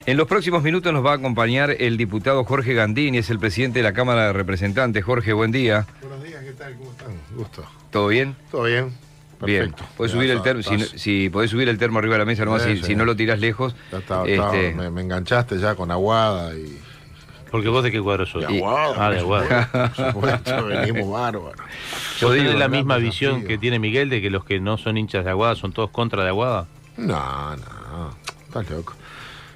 En los próximos minutos nos va a acompañar el diputado Jorge Gandini, es el presidente de la Cámara de Representantes. Jorge, buen día. Buenos días, ¿qué tal? ¿Cómo están? Gusto. ¿Todo bien? Todo bien. Bien. Podés subir el termo, si podés subir el termo arriba de la mesa, nomás, si no lo tirás lejos. Me enganchaste ya con Aguada y... Porque vos de qué cuadro sos. De Aguada. De Aguada. Por supuesto, venimos bárbaros. ¿Vos tenés la misma visión que tiene Miguel de que los que no son hinchas de Aguada son todos contra de Aguada? No, estás loco.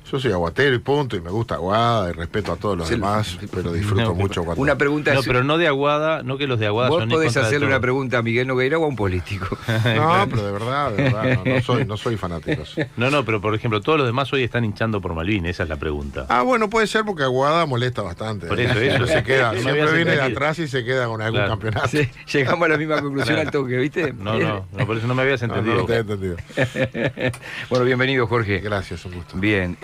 Yo soy aguatero y punto, y me gusta Aguada, y respeto a todos los demás, pero disfruto mucho cuando... Una pregunta No, pero no de Aguada, no que los de Aguada vos son podés hacerle una todo. pregunta a Miguel Nogueira o a un político. No, pero de verdad, no soy fanático. No, pero por ejemplo, todos los demás hoy están hinchando por Malvin, esa es la pregunta. Bueno, puede ser porque Aguada molesta bastante. Por eso. Se queda, No me siempre habías viene de entendido. atrás y se queda con algún campeonato. Sí, llegamos a la misma conclusión al toque, ¿viste? No, por eso no me habías entendido. No te he entendido. Bueno, bienvenido, Jorge. Gracias, un gusto. Bien,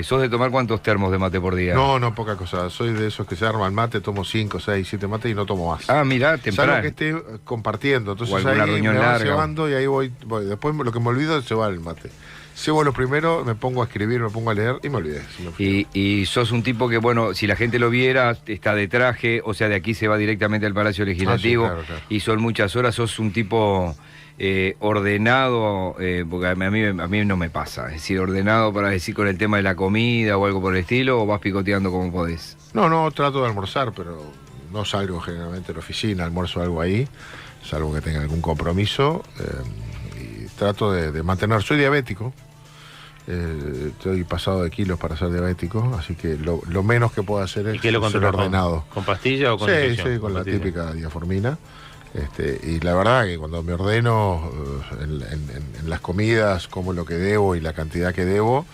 ¿sos de tomar cuántos termos de mate por día? No, poca cosa. Soy de esos que se arman mate, tomo 5, 6, 7 mates y no tomo más. Ah, mirá, temprano. Salvo que esté compartiendo. Entonces alguna ahí reunión me van larga. cebando y ahí voy. Después lo que me olvido se va el mate. Cebo lo primero, me pongo a escribir, me pongo a leer y me olvidé. Y sos un tipo que, bueno, si la gente lo viera, está de traje, o sea, de aquí se va directamente al Palacio Legislativo. Sí, claro. Y son muchas horas, sos un tipo ordenado, porque a mí no me pasa. Es decir, ordenado para decir con el tema de la comida o algo por el estilo, o vas picoteando como podés. No, trato de almorzar, pero no salgo generalmente de la oficina, almuerzo algo ahí, salvo que tenga algún compromiso. Y trato de mantener. Soy diabético. Estoy pasado de kilos para ser diabético, así que lo menos que puedo hacer es ser ordenado. ¿Con pastilla o con Sí, con la típica diaformina. Y la verdad que cuando me ordeno en las comidas, como lo que debo y la cantidad que debo,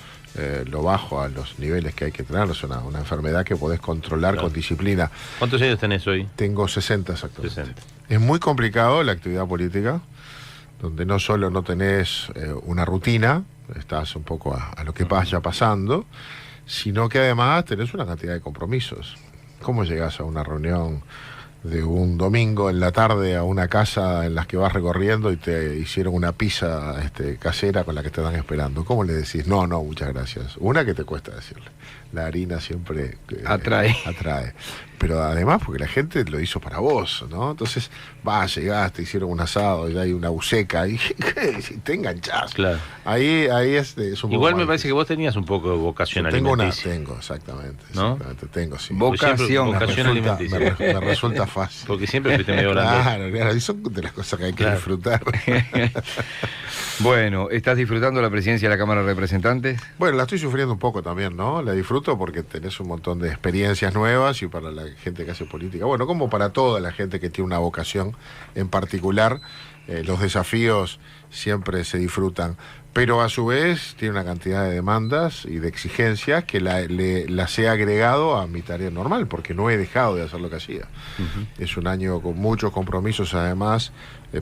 lo bajo a los niveles que hay que tener. Es una enfermedad que podés controlar con disciplina. ¿Cuántos años tenés hoy? Tengo 60 exactamente. 60. Es muy complicado la actividad política, donde no solo no tenés una rutina, estás un poco a lo que vaya pasando, sino que además tenés una cantidad de compromisos. ¿Cómo llegás a una reunión de un domingo en la tarde a una casa en las que vas recorriendo y te hicieron una pizza casera con la que te están esperando? ¿Cómo le decís? No, muchas gracias. Una que te cuesta decirle. La harina siempre atrae. Pero además porque la gente lo hizo para vos, ¿no? Entonces, llegaste, hicieron un asado, y hay una buceca, y te enganchás. Claro. Ahí es un poco igual me más parece que vos tenías un poco de vocación alimenticia. Tengo, exactamente. ¿No? Tengo, sí. Vocación alimenticia. Me resulta fácil. Porque siempre fuiste medio grande. Claro, y son de las cosas que hay que disfrutar. Bueno, ¿estás disfrutando la presidencia de la Cámara de Representantes? Bueno, la estoy sufriendo un poco también, ¿no? La disfruto porque tenés un montón de experiencias nuevas y para la gente que hace política, bueno, como para toda la gente que tiene una vocación en particular, los desafíos siempre se disfrutan, pero a su vez tiene una cantidad de demandas y de exigencias que las he agregado a mi tarea normal, porque no he dejado de hacer lo que hacía. Es un año con muchos compromisos además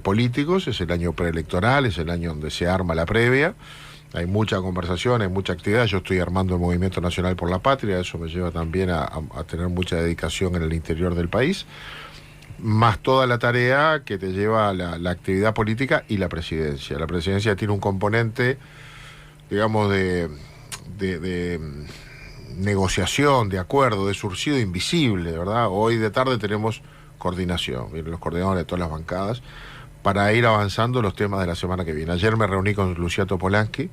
políticos, es el año preelectoral, es el año donde se arma la previa. Hay mucha conversación, hay mucha actividad. Yo estoy armando el Movimiento Nacional por la Patria, eso me lleva también a tener mucha dedicación en el interior del país, más toda la tarea que te lleva a la actividad política y la presidencia. La presidencia tiene un componente, digamos, de negociación, de acuerdo, de surcido invisible, ¿verdad? Hoy de tarde tenemos coordinación, vienen los coordinadores de todas las bancadas, para ir avanzando los temas de la semana que viene. Ayer me reuní con Lucía Topolansky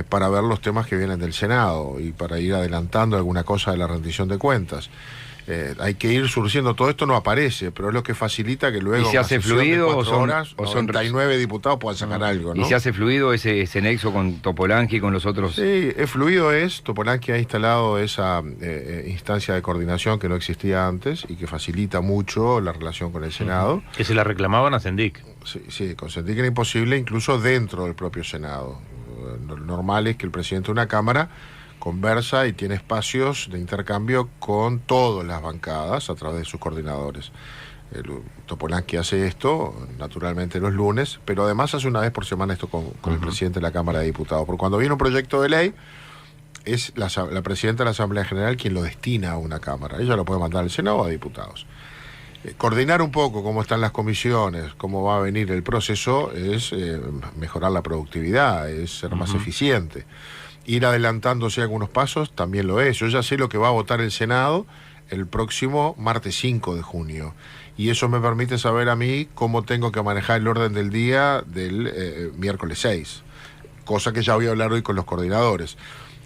para ver los temas que vienen del Senado y para ir adelantando alguna cosa de la rendición de cuentas. Hay que ir surciendo, todo esto no aparece, pero es lo que facilita que luego ¿Y se hace fluido o son 99 diputados puedan sacar algo, ¿no? ¿Y se hace fluido ese nexo con Topolansky y con los otros? Sí, es fluido. Topolansky ha instalado esa instancia de coordinación que no existía antes y que facilita mucho la relación con el Senado. Que se la reclamaban a Sendik. Sí, con Sendik era imposible incluso dentro del propio Senado. Lo normal es que el presidente de una Cámara conversa y tiene espacios de intercambio con todas las bancadas a través de sus coordinadores. Topolansky hace esto, naturalmente los lunes, pero además hace una vez por semana esto con el presidente de la Cámara de Diputados. Porque cuando viene un proyecto de ley, es la presidenta de la Asamblea General quien lo destina a una Cámara. Ella lo puede mandar al Senado o a diputados. Coordinar un poco cómo están las comisiones, cómo va a venir el proceso, es mejorar la productividad, es ser más eficiente. Ir adelantándose algunos pasos también lo es. Yo ya sé lo que va a votar el Senado el próximo martes 5 de junio. Y eso me permite saber a mí cómo tengo que manejar el orden del día del miércoles 6. Cosa que ya voy a hablar hoy con los coordinadores.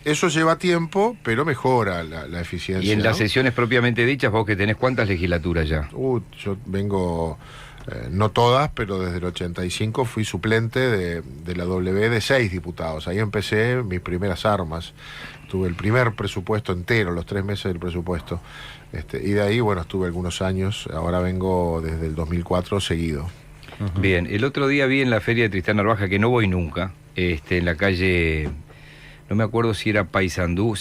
Eso lleva tiempo, pero mejora la eficiencia. Y en las sesiones propiamente dichas, vos que tenés, ¿cuántas legislaturas ya? Yo vengo, no todas, pero desde el 85 fui suplente de la W de 6 diputados. Ahí empecé mis primeras armas. Tuve el primer presupuesto entero, los 3 meses del presupuesto. Y de ahí, bueno, estuve algunos años. Ahora vengo desde el 2004 seguido. Bien, el otro día vi en la feria de Tristán Narvaja, que no voy nunca, en la calle, no me acuerdo si era Paysandú,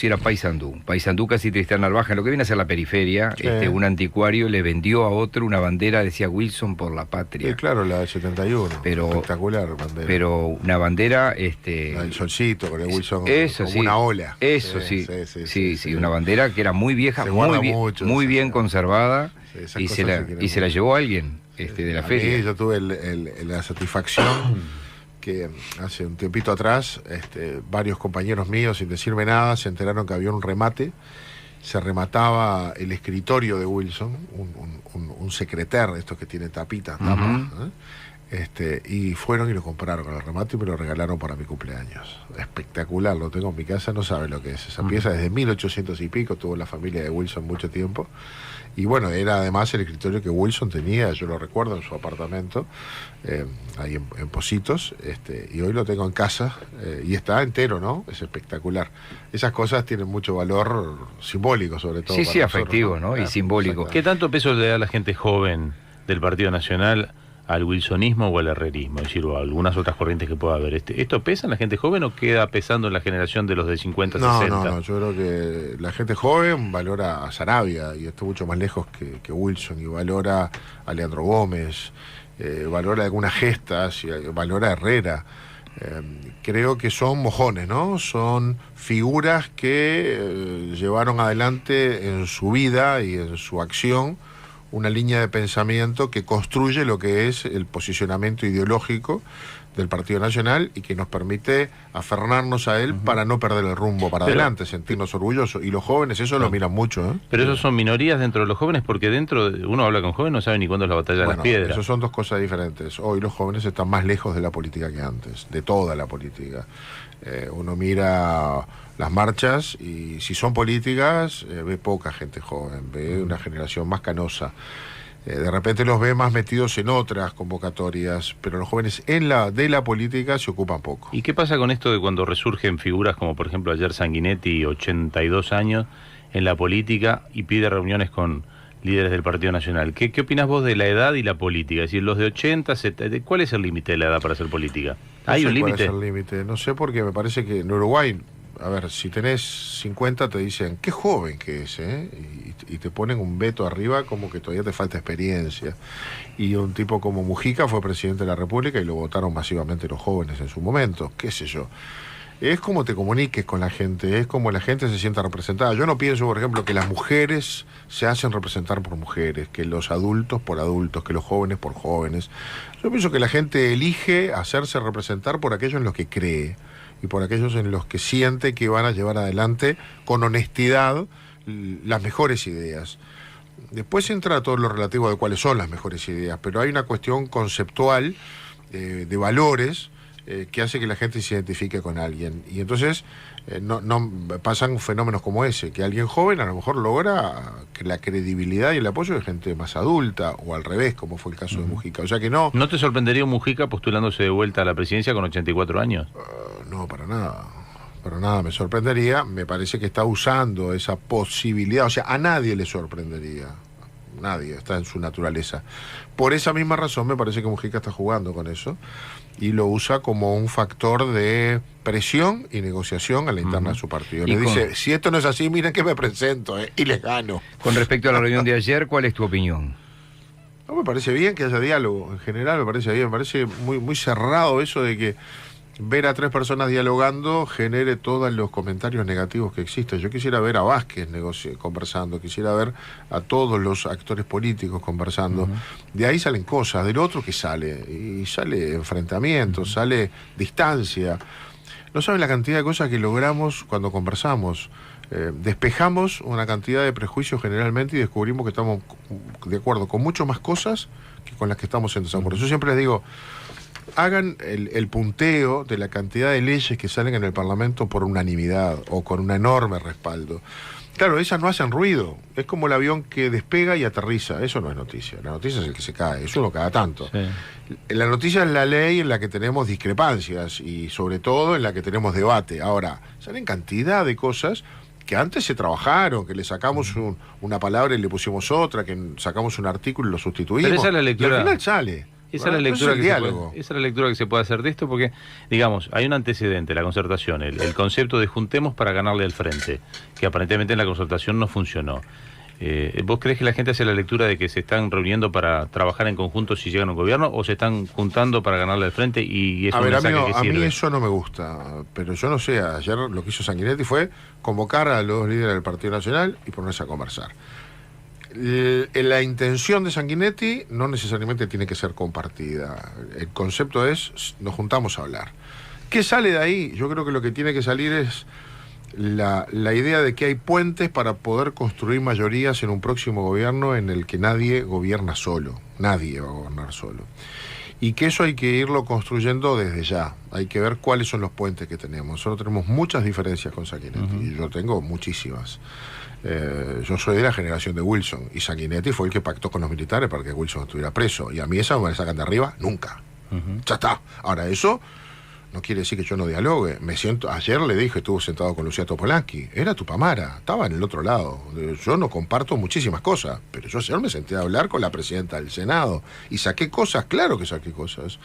casi Tristán Narvaja, lo que viene a ser la periferia, sí. Un anticuario le vendió a otro una bandera, decía Wilson por la patria. Sí, claro, la del 71, espectacular bandera. Pero una bandera... La del solcito, con el Wilson eso, como sí, una ola. Eso sí, una bandera que era muy vieja, muy bien conservada, sí, y se la llevó alguien de la feria. Yo tuve la satisfacción que hace un tiempito atrás varios compañeros míos, sin decirme nada, se enteraron que había un remate. Se remataba el escritorio de Wilson, un secretaire, estos que tiene tapitas, y fueron y lo compraron con el remate y me lo regalaron para mi cumpleaños. Espectacular, lo tengo en mi casa, no sabe lo que es esa pieza. Desde 1800 y pico tuvo la familia de Wilson mucho tiempo. Y bueno, era además el escritorio que Wilson tenía, yo lo recuerdo, en su apartamento, ahí en Positos, y hoy lo tengo en casa, y está entero, ¿no? Es espectacular. Esas cosas tienen mucho valor simbólico, sobre todo. Sí, afectivo, ¿no? Y simbólico. ¿Qué tanto peso le da la gente joven del Partido Nacional al wilsonismo o al herrerismo? Es decir, o a algunas otras corrientes que pueda haber. ¿Esto pesa en la gente joven o queda pesando en la generación de los de 50, 60? No, yo creo que la gente joven valora a Saravia, y está mucho más lejos que Wilson, y valora a Leandro Gómez, valora algunas gestas, y valora a Herrera. Creo que son mojones, ¿no? Son figuras que llevaron adelante en su vida y en su acción una línea de pensamiento que construye lo que es el posicionamiento ideológico del Partido Nacional y que nos permite aferrarnos a él para no perder el rumbo para adelante, sentirnos orgullosos. Y los jóvenes eso lo miran mucho, ¿eh? Pero esos son minorías dentro de los jóvenes, porque uno habla con jóvenes, no sabe ni cuándo es la batalla de las piedras. Eso son dos cosas diferentes. Hoy los jóvenes están más lejos de la política que antes, de toda la política. Uno mira las marchas y si son políticas ve poca gente joven, ve una generación más canosa. De repente los ve más metidos en otras convocatorias, pero los jóvenes de la política se ocupan poco. ¿Y qué pasa con esto de cuando resurgen figuras como por ejemplo ayer Sanguinetti, 82 años, en la política y pide reuniones con líderes del Partido Nacional? ¿Qué opinas vos de la edad y la política? Es decir, los de 80, 70, ¿cuál es el límite de la edad para hacer política? ¿Hay un límite? ¿Cuál es el límite? No sé, porque me parece que en Uruguay, a ver, si tenés 50 te dicen, qué joven que es, ¿eh? Y te ponen un veto arriba como que todavía te falta experiencia. Y un tipo como Mujica fue presidente de la República y lo votaron masivamente los jóvenes en su momento, qué sé yo. Es como te comuniques con la gente, es como la gente se sienta representada. Yo no pienso, por ejemplo, que las mujeres se hacen representar por mujeres, que los adultos por adultos, que los jóvenes por jóvenes. Yo pienso que la gente elige hacerse representar por aquellos en los que cree y por aquellos en los que siente que van a llevar adelante con honestidad las mejores ideas. Después entra todo lo relativo de cuáles son las mejores ideas, pero hay una cuestión conceptual de valores que hace que la gente se identifique con alguien. Y entonces no pasan fenómenos como ese, que alguien joven a lo mejor logra que la credibilidad y el apoyo de gente más adulta, o al revés, como fue el caso de Mujica. O sea que no... ¿No te sorprendería un Mujica postulándose de vuelta a la presidencia con 84 años? No, para nada. Para nada me sorprendería. Me parece que está usando esa posibilidad. O sea, a nadie le sorprendería. Nadie, está en su naturaleza. Por esa misma razón me parece que Mujica está jugando con eso y lo usa como un factor de presión y negociación a la interna de su partido. Le dice, si esto no es así, miren que me presento y les gano. Con respecto a la reunión de ayer, ¿cuál es tu opinión? No, me parece bien que haya diálogo, en general me parece bien, me parece muy, muy cerrado eso de que ver a 3 personas dialogando genere todos los comentarios negativos que existen. Yo quisiera ver a Vázquez conversando, quisiera ver a todos los actores políticos conversando. De ahí salen cosas, del otro que sale, y sale enfrentamiento, sale distancia. No saben la cantidad de cosas que logramos cuando conversamos. Despejamos una cantidad de prejuicios generalmente y descubrimos que estamos de acuerdo con mucho más cosas que con las que estamos en desacuerdo. Yo siempre les digo, hagan el punteo de la cantidad de leyes que salen en el Parlamento por unanimidad o con un enorme respaldo. Claro, esas no hacen ruido. Es como el avión que despega y aterriza. Eso no es noticia. La noticia es el que se cae. Es uno cada tanto. Sí. La noticia es la ley en la que tenemos discrepancias y sobre todo en la que tenemos debate. Ahora, salen cantidad de cosas que antes se trabajaron, que le sacamos una palabra y le pusimos otra, que sacamos un artículo y lo sustituimos. Pero esa es la lectura. Y al final sale. Esa es la lectura que se puede hacer de esto, porque, digamos, hay un antecedente, la concertación, el concepto de juntemos para ganarle al frente, que aparentemente en la concertación no funcionó. ¿Vos crees que la gente hace la lectura de que se están reuniendo para trabajar en conjunto si llegan a un gobierno, o se están juntando para ganarle al frente y es un mensaje que sirve? A mí eso no me gusta, pero yo no sé, ayer lo que hizo Sanguinetti fue convocar a los líderes del Partido Nacional y ponerse a conversar. La intención de Sanguinetti no necesariamente tiene que ser compartida. El concepto es, nos juntamos a hablar. ¿Qué sale de ahí? Yo creo que lo que tiene que salir es la idea de que hay puentes para poder construir mayorías en un próximo gobierno en el que nadie gobierna solo. Nadie va a gobernar solo. Y que eso hay que irlo construyendo desde ya. Hay que ver cuáles son los puentes que tenemos. Nosotros tenemos muchas diferencias con Sanguinetti, y yo tengo muchísimas. Yo soy de la generación de Wilson y Sanguinetti fue el que pactó con los militares para que Wilson estuviera preso, y a mí esa no me la sacan de arriba nunca. Ya está. Ahora, eso no quiere decir que yo no dialogue. Ayer le dije, estuve sentado con Lucía Topolansky, era Tupamara, estaba en el otro lado. Yo no comparto muchísimas cosas, pero yo ayer me senté a hablar con la presidenta del Senado y saqué cosas, claro que saqué cosas.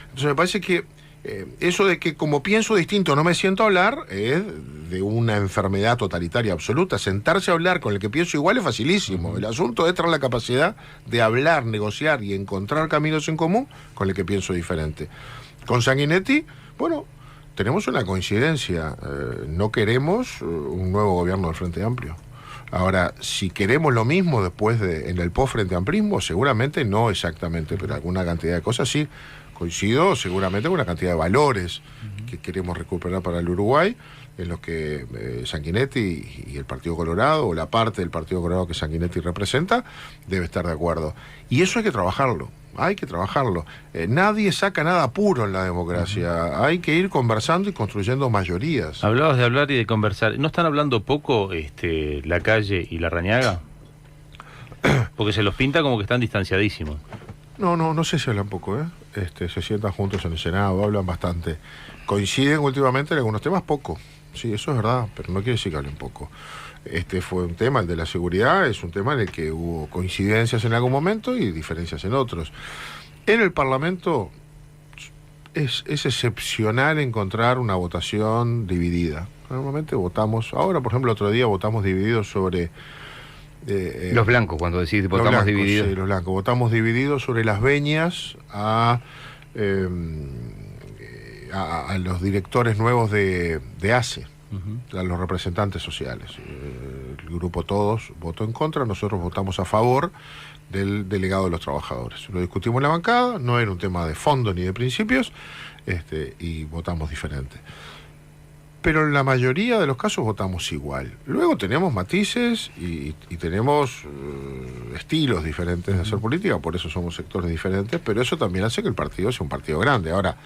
Entonces me parece que eso de que como pienso distinto no me siento a hablar es de una enfermedad totalitaria absoluta. Sentarse a hablar con el que pienso igual es facilísimo. El asunto es tener la capacidad de hablar, negociar y encontrar caminos en común con el que pienso diferente. Con Sanguinetti, bueno, tenemos una coincidencia. No queremos un nuevo gobierno del Frente Amplio. Ahora, si queremos lo mismo después en el post-Frente Amplismo, seguramente no exactamente, pero alguna cantidad de cosas sí. Coincido seguramente con una cantidad de valores que queremos recuperar para el Uruguay, en los que Sanguinetti y el Partido Colorado, o la parte del Partido Colorado que Sanguinetti representa, debe estar de acuerdo. Y eso hay que trabajarlo. Hay que trabajarlo. Nadie saca nada puro en la democracia. Hay que ir conversando y construyendo mayorías. Hablabas de hablar y de conversar. ¿No están hablando poco Lacalle y Larrañaga? Porque se los pinta como que están distanciadísimos. No sé si hablan poco, se sientan juntos en el Senado, hablan bastante. Coinciden últimamente en algunos temas poco. Sí, eso es verdad, pero no quiere decir que hablen poco. Este fue un tema, el de la seguridad, es un tema en el que hubo coincidencias en algún momento y diferencias en otros. En el Parlamento es excepcional encontrar una votación dividida. Normalmente votamos, ahora por ejemplo el otro día votamos divididos sobre... los blancos, cuando decís votamos divididos. Sí, los blancos. Votamos divididos sobre las veñas a los directores nuevos de ACE, a los representantes sociales. El grupo todos votó en contra, nosotros votamos a favor del delegado de los trabajadores. Lo discutimos en la bancada, no era un tema de fondo ni de principios, y votamos diferente. Pero en la mayoría de los casos votamos igual. Luego tenemos matices y tenemos estilos diferentes de hacer política, por eso somos sectores diferentes, pero eso también hace que el partido sea un partido grande. Ahora,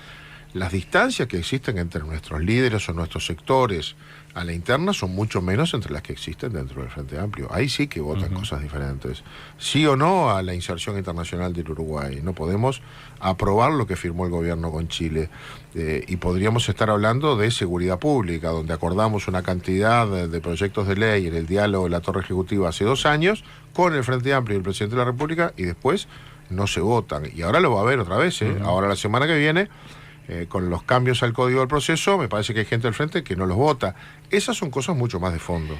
las distancias que existen entre nuestros líderes o nuestros sectores a la interna son mucho menos entre las que existen dentro del Frente Amplio. Ahí sí que votan cosas diferentes. Sí o no a la inserción internacional del Uruguay. No podemos aprobar lo que firmó el gobierno con Chile. Y podríamos estar hablando de seguridad pública, donde acordamos una cantidad de proyectos de ley en el diálogo de la Torre Ejecutiva hace 2 años, con el Frente Amplio y el Presidente de la República, y después no se votan. Y ahora lo va a haber otra vez, Ahora la semana que viene... con los cambios al código del proceso, me parece que hay gente del frente que no los vota. Esas son cosas mucho más de fondo.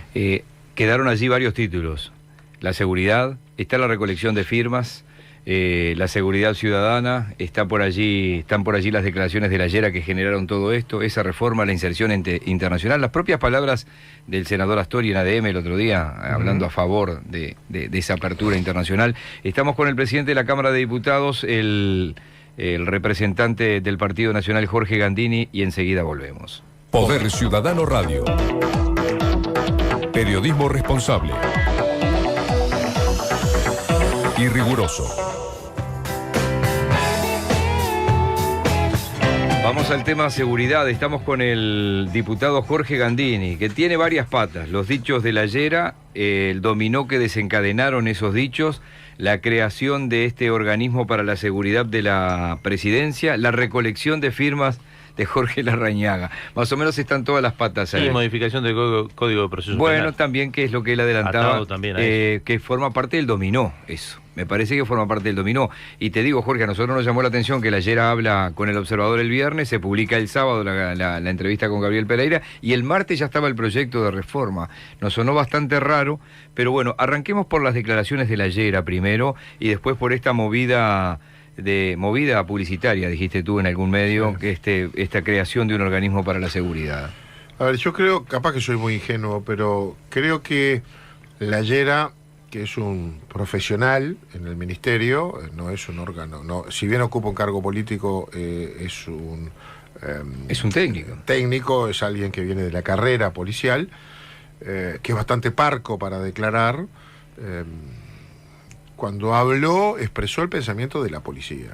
Quedaron allí varios títulos. La seguridad, está la recolección de firmas, la seguridad ciudadana, están por allí las declaraciones de la Llera que generaron todo esto, esa reforma, la inserción internacional, las propias palabras del senador Astori en ADM el otro día, hablando a favor de esa apertura internacional. Estamos con el presidente de la Cámara de Diputados, el representante del Partido Nacional, Jorge Gandini, y enseguida volvemos. Poder Ciudadano Radio. Periodismo responsable y riguroso. Vamos al tema seguridad. Estamos con el diputado Jorge Gandini, que tiene varias patas. Los dichos de la Llera, el dominó que desencadenaron esos dichos, la creación de este organismo para la seguridad de la presidencia, la recolección de firmas de Jorge Larrañaga. Más o menos están todas las patas ahí. Y modificación del código de proceso Bueno, penal. también que es lo que él adelantaba, también que forma parte del dominó, eso. Me parece que forma parte del dominó. Y te digo, Jorge, a nosotros nos llamó la atención que la Llera habla con el Observador el viernes, se publica el sábado la entrevista con Gabriel Pereira, y el martes ya estaba el proyecto de reforma. Nos sonó bastante raro, pero bueno, arranquemos por las declaraciones de la Llera primero, y después por esta movida publicitaria, dijiste tú en algún medio, sí, que esta creación de un organismo para la seguridad. A ver, yo creo, capaz que soy muy ingenuo, pero creo que la Llera, que es un profesional en el ministerio, no es un órgano, no, si bien ocupa un cargo político, es un técnico. Técnico, es alguien que viene de la carrera policial, que es bastante parco para declarar. Cuando habló, expresó el pensamiento de la policía.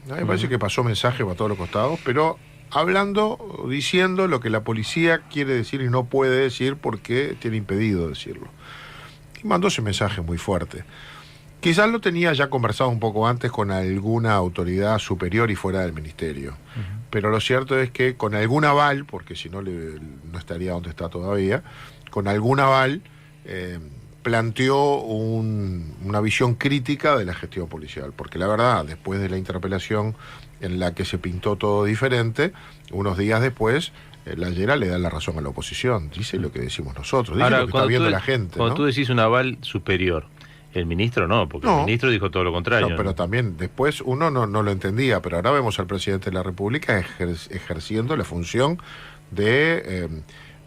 A mí me parece que pasó mensaje para todos los costados, pero hablando, diciendo lo que la policía quiere decir y no puede decir porque tiene impedido decirlo. Y mandó ese mensaje muy fuerte. Quizás lo tenía ya conversado un poco antes con alguna autoridad superior y fuera del ministerio. Pero lo cierto es que con algún aval, porque si no, no estaría donde está todavía, con algún aval planteó una visión crítica de la gestión policial. Porque la verdad, después de la interpelación en la que se pintó todo diferente, unos días después, la Llera le da la razón a la oposición, dice lo que decimos nosotros, dice ahora, lo que está viendo la gente. Cuando ¿no? tú decís un aval superior, el ministro no, porque el ministro dijo todo lo contrario. No, pero también después uno no lo entendía, pero ahora vemos al presidente de la República ejerciendo la función de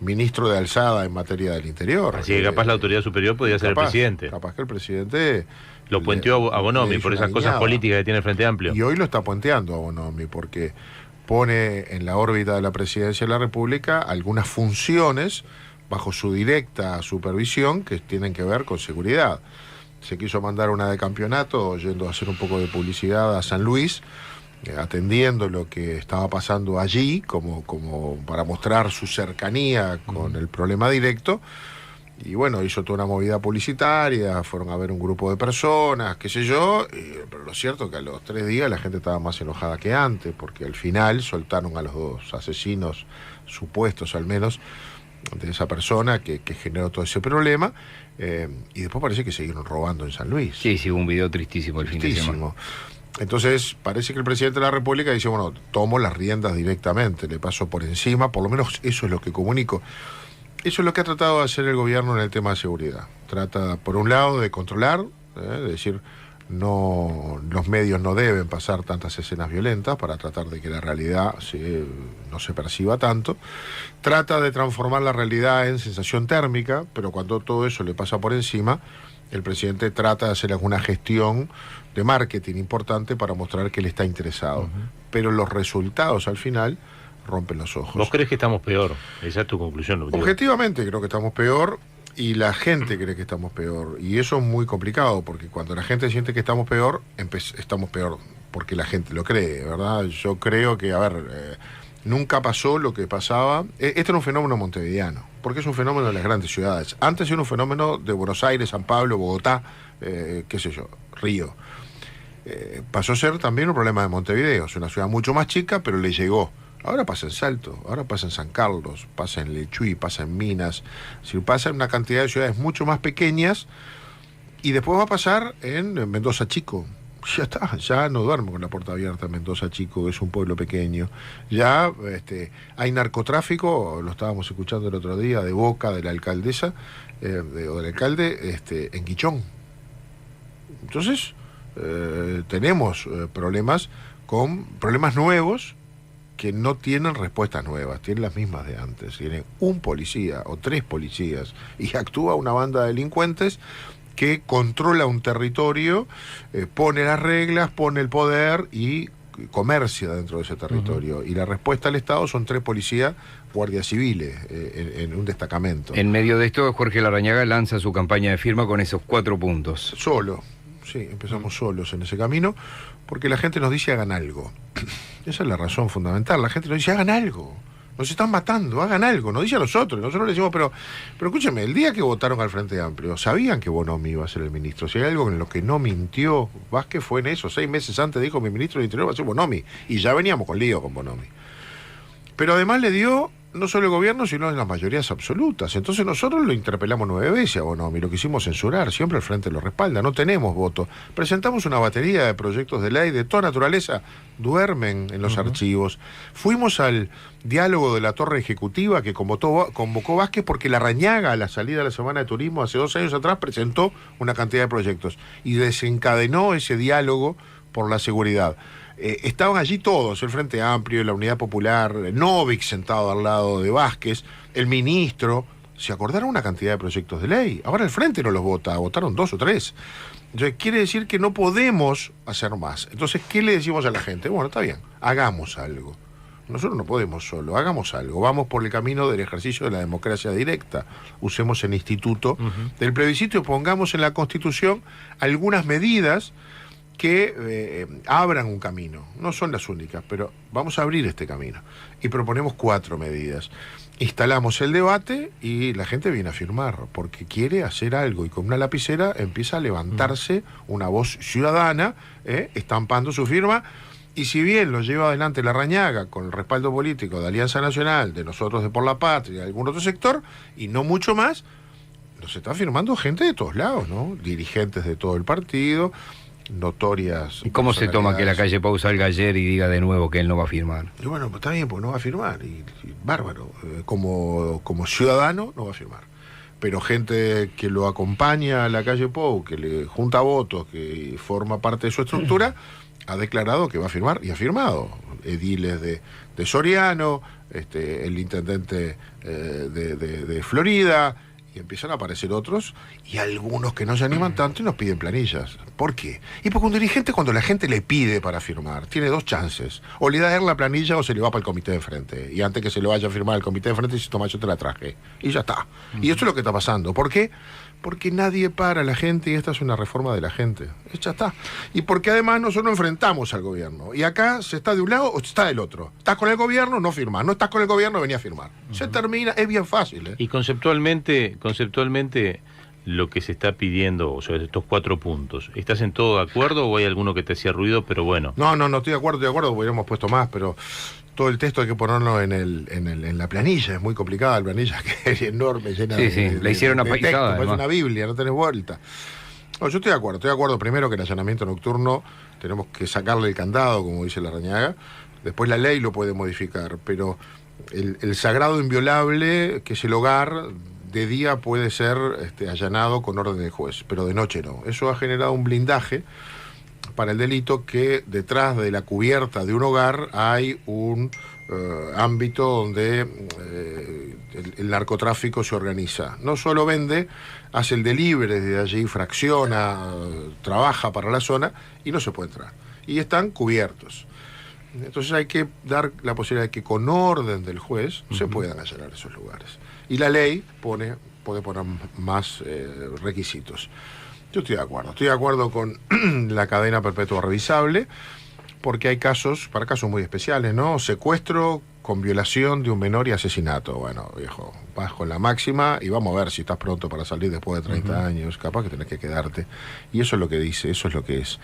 ministro de alzada en materia del interior. Así que capaz la autoridad superior podría ser el presidente. Capaz que el presidente lo puenteó a Bonomi por esas cosas políticas que tiene el Frente Amplio. Y hoy lo está puenteando a Bonomi porque pone en la órbita de la presidencia de la República algunas funciones bajo su directa supervisión que tienen que ver con seguridad. Se quiso mandar una de campeonato yendo a hacer un poco de publicidad a San Luis, atendiendo lo que estaba pasando allí como para mostrar su cercanía con el problema directo. Y bueno, hizo toda una movida publicitaria, fueron a ver un grupo de personas, qué sé yo, pero lo cierto es que a los 3 días la gente estaba más enojada que antes, porque al final soltaron a los 2 asesinos, supuestos al menos, de esa persona que generó todo ese problema, y después parece que siguieron robando en San Luis. Sí, hubo un video tristísimo el fin de semana. Entonces parece que el presidente de la República dice, bueno, tomo las riendas directamente, le paso por encima, por lo menos eso es lo que comunico. Eso es lo que ha tratado de hacer el gobierno en el tema de seguridad. Trata, por un lado, de controlar, de decir, no, los medios no deben pasar tantas escenas violentas para tratar de que la realidad no se perciba tanto. Trata de transformar la realidad en sensación térmica, pero cuando todo eso le pasa por encima, el presidente trata de hacer alguna gestión de marketing importante para mostrar que él está interesado. Pero los resultados al final rompen los ojos. ¿Vos crees que estamos peor? Esa es tu conclusión. Objetivamente creo que estamos peor y la gente cree que estamos peor. Y eso es muy complicado porque cuando la gente siente que estamos peor porque la gente lo cree, ¿verdad? Yo creo que, nunca pasó lo que pasaba. Este era un fenómeno montevideano, porque es un fenómeno de las grandes ciudades. Antes era un fenómeno de Buenos Aires, San Pablo, Bogotá, qué sé yo, Río. Pasó a ser también un problema de Montevideo. Es una ciudad mucho más chica, pero le llegó. Ahora pasa en Salto, ahora pasa en San Carlos, pasa en Lechuy, pasa en Minas. Pasa en una cantidad de ciudades mucho más pequeñas y después va a pasar en Mendoza Chico. Ya está, ya no duermo con la puerta abierta en Mendoza Chico, que es un pueblo pequeño. Ya hay narcotráfico, lo estábamos escuchando el otro día, de boca de la alcaldesa o del alcalde en Quichón. Entonces, tenemos problemas nuevos que no tienen respuestas nuevas, tienen las mismas de antes. Tienen un policía o 3 policías y actúa una banda de delincuentes que controla un territorio, pone las reglas, pone el poder y comercia dentro de ese territorio. Y la respuesta al Estado son 3 policías, guardias civiles, en un destacamento. En medio de esto, Jorge Larrañaga lanza su campaña de firma con esos 4 puntos. Solo, sí, empezamos solos en ese camino, porque la gente nos dice hagan algo. Esa es la razón fundamental. La gente nos dice hagan algo. Nos están matando, hagan algo, nos dice a nosotros. Nosotros le decimos, pero escúcheme, el día que votaron al Frente Amplio, sabían que Bonomi iba a ser el ministro. Si hay algo en lo que no mintió, Vázquez fue en eso. 6 meses antes dijo, mi ministro del Interior va a ser Bonomi. Y ya veníamos con lío con Bonomi. Pero además le dio no solo el gobierno, sino en las mayorías absolutas. Entonces nosotros lo interpelamos 9 veces a Bonomi, lo quisimos censurar, siempre el Frente lo respalda, no tenemos voto. Presentamos una batería de proyectos de ley de toda naturaleza, duermen en los archivos. Fuimos al diálogo de la Torre Ejecutiva que convocó Vázquez porque Larrañaga, a la salida de la Semana de Turismo, hace 2 años atrás, presentó una cantidad de proyectos y desencadenó ese diálogo por la seguridad. Estaban allí todos, el Frente Amplio, la Unidad Popular, Novik sentado al lado de Vázquez, el ministro. Se acordaron una cantidad de proyectos de ley. Ahora el Frente no los vota, votaron 2 o 3. Entonces quiere decir que no podemos hacer más. Entonces, ¿qué le decimos a la gente? Bueno, está bien, hagamos algo. Nosotros no podemos solo, hagamos algo. Vamos por el camino del ejercicio de la democracia directa. Usemos el instituto del plebiscito y pongamos en la Constitución algunas medidas que abran un camino. No son las únicas, pero vamos a abrir este camino. Y proponemos 4 medidas. Instalamos el debate y la gente viene a firmar, porque quiere hacer algo. Y con una lapicera empieza a levantarse una voz ciudadana, estampando su firma. Y si bien lo lleva adelante Larrañaga con el respaldo político de Alianza Nacional, de nosotros de Por la Patria, de algún otro sector, y no mucho más, nos está firmando gente de todos lados, ¿no? Dirigentes de todo el partido, notorias. ¿Y cómo se toma que la calle Pau salga ayer y diga de nuevo que él no va a firmar? Y bueno, pues está bien, porque no va a firmar. Y bárbaro. Como ciudadano, no va a firmar. Pero gente que lo acompaña a la calle Pau, que le junta votos, que forma parte de su estructura, ha declarado que va a firmar y ha firmado. Ediles de Soriano, el intendente de Florida. Y empiezan a aparecer otros, y algunos que no se animan tanto y nos piden planillas. ¿Por qué? Y porque un dirigente, cuando la gente le pide para firmar, tiene 2 chances. O le da él la planilla o se le va para el comité de frente. Y antes que se lo vaya a firmar el comité de frente, dice, toma, yo te la traje. Y ya está. Y esto es lo que está pasando. ¿Por qué? Porque nadie para a la gente y esta es una reforma de la gente. Ya está. Y porque además nosotros enfrentamos al gobierno. Y acá se está de un lado o se está del otro. Estás con el gobierno, no firmás. No estás con el gobierno, venía a firmar. Se termina, es bien fácil. Y conceptualmente, lo que se está pidiendo, o sea, estos 4 puntos, ¿estás en todo de acuerdo o hay alguno que te hacía ruido, pero bueno? No, estoy de acuerdo, hubiéramos puesto más, pero todo el texto hay que ponerlo en la planilla, es muy complicada la planilla, que es enorme, llena de la hicieron apaisada, es una Biblia, no tenés vuelta. No, yo estoy de acuerdo primero que el allanamiento nocturno tenemos que sacarle el candado, como dice Larrañaga, después la ley lo puede modificar, pero el sagrado inviolable, que es el hogar, de día puede ser allanado con orden del juez, pero de noche no. Eso ha generado un blindaje para el delito, que detrás de la cubierta de un hogar hay un ámbito donde el narcotráfico se organiza. No solo vende, hace el delivery desde allí, fracciona, trabaja para la zona y no se puede entrar. Y están cubiertos. Entonces hay que dar la posibilidad de que con orden del juez se puedan allanar esos lugares. Y la ley puede poner más requisitos. Yo estoy de acuerdo con la cadena perpetua revisable, porque hay casos, para casos muy especiales, ¿no? Secuestro con violación de un menor y asesinato. Bueno, viejo, vas con la máxima y vamos a ver si estás pronto para salir después de 30 años, capaz que tenés que quedarte. Y eso es lo que dice, eso es lo que es.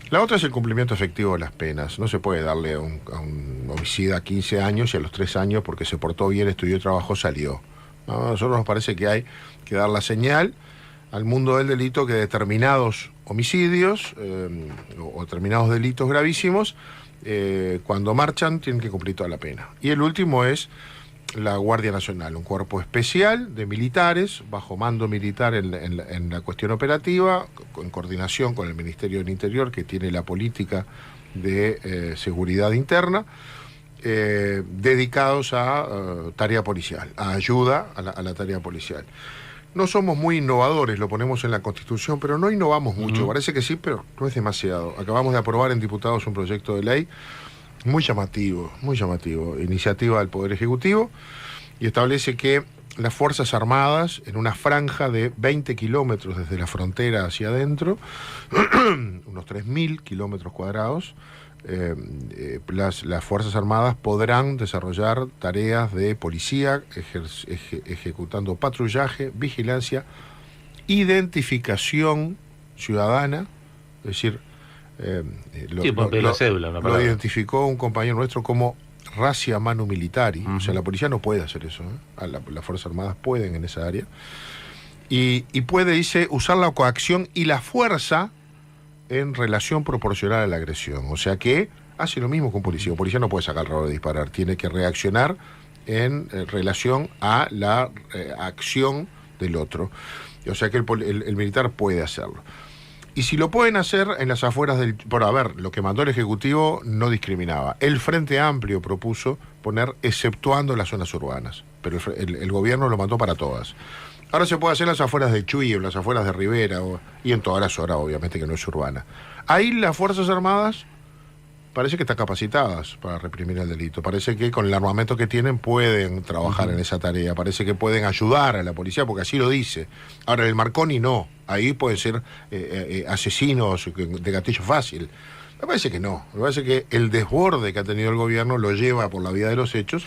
La otra es el cumplimiento efectivo de las penas. No se puede darle a un homicida 15 años y a los 3 años porque se portó bien, estudió y trabajó, salió. ¿No? A nosotros nos parece que hay que dar la señal al mundo del delito que determinados homicidios o determinados delitos gravísimos, cuando marchan, tienen que cumplir toda la pena. Y el último es la Guardia Nacional, un cuerpo especial de militares, bajo mando militar en la cuestión operativa, en coordinación con el Ministerio del Interior, que tiene la política de seguridad interna, dedicados a tarea policial, a ayuda a la tarea policial. no somos muy innovadores, lo ponemos en la Constitución, pero no innovamos mucho. Parece que sí, pero no es demasiado. Acabamos de aprobar en diputados un proyecto de ley muy llamativo, iniciativa del Poder Ejecutivo, y establece que las Fuerzas Armadas, en una franja de 20 kilómetros desde la frontera hacia adentro, unos 3.000 kilómetros cuadrados, las Fuerzas Armadas podrán desarrollar tareas de policía, ejecutando patrullaje, vigilancia, identificación ciudadana, es decir, lo identificó un compañero nuestro como razzia manu militari, o sea, la policía no puede hacer eso, las Fuerzas Armadas pueden en esa área, y puede, dice, usar la coacción y la fuerza en relación proporcional a la agresión, o sea que hace lo mismo que un policía. Un policía no puede sacar el rabo de disparar, tiene que reaccionar en relación a la acción del otro, o sea que el militar puede hacerlo. Y si lo pueden hacer en las afueras del... Bueno, a ver, lo que mandó el Ejecutivo no discriminaba. El Frente Amplio propuso poner exceptuando las zonas urbanas, pero el gobierno lo mandó para todas. Ahora se puede hacer en las afueras de Chuy, en las afueras de Rivera, y en todas las zonas, obviamente, que no es urbana. Ahí las Fuerzas Armadas parece que están capacitadas para reprimir el delito. Parece que con el armamento que tienen pueden trabajar en esa tarea. Parece que pueden ayudar a la policía, porque así lo dice. Ahora, en el Marconi no. Ahí pueden ser asesinos de gatillo fácil. Me parece que no. Me parece que el desborde que ha tenido el gobierno lo lleva, por la vía de los hechos,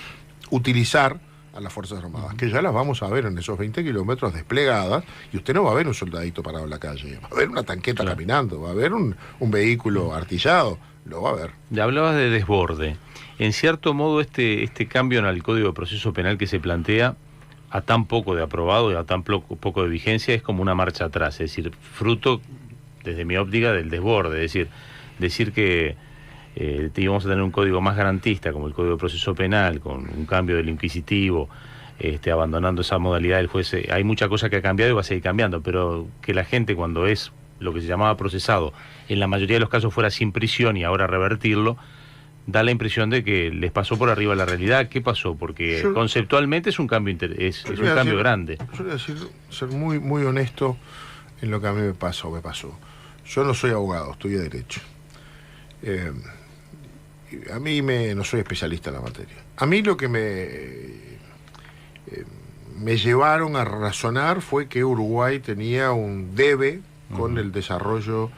utilizar a las Fuerzas Armadas, que ya las vamos a ver en esos 20 kilómetros desplegadas, y usted no va a ver un soldadito parado en la calle, va a ver una tanqueta caminando, va a ver un vehículo artillado, lo va a ver. Ya hablabas de desborde. En cierto modo, este cambio en el Código de Proceso Penal que se plantea, a tan poco de aprobado y a tan poco de vigencia, es como una marcha atrás, es decir, fruto, desde mi óptica, del desborde, es decir que íbamos a tener un código más garantista, como el Código de Proceso Penal, con un cambio del inquisitivo, abandonando esa modalidad del juez. Hay mucha cosa que ha cambiado y va a seguir cambiando, pero que la gente, cuando es lo que se llamaba procesado, en la mayoría de los casos fuera sin prisión y ahora revertirlo, da la impresión de que les pasó por arriba la realidad. ¿Qué pasó? Porque conceptualmente es un cambio grande. Yo voy a decir, ser muy, muy honesto en lo que a mí me pasó. Yo no soy abogado, estudié Derecho. A mí no soy especialista en la materia. A mí lo que me llevaron a razonar fue que Uruguay tenía un debe con el desarrollo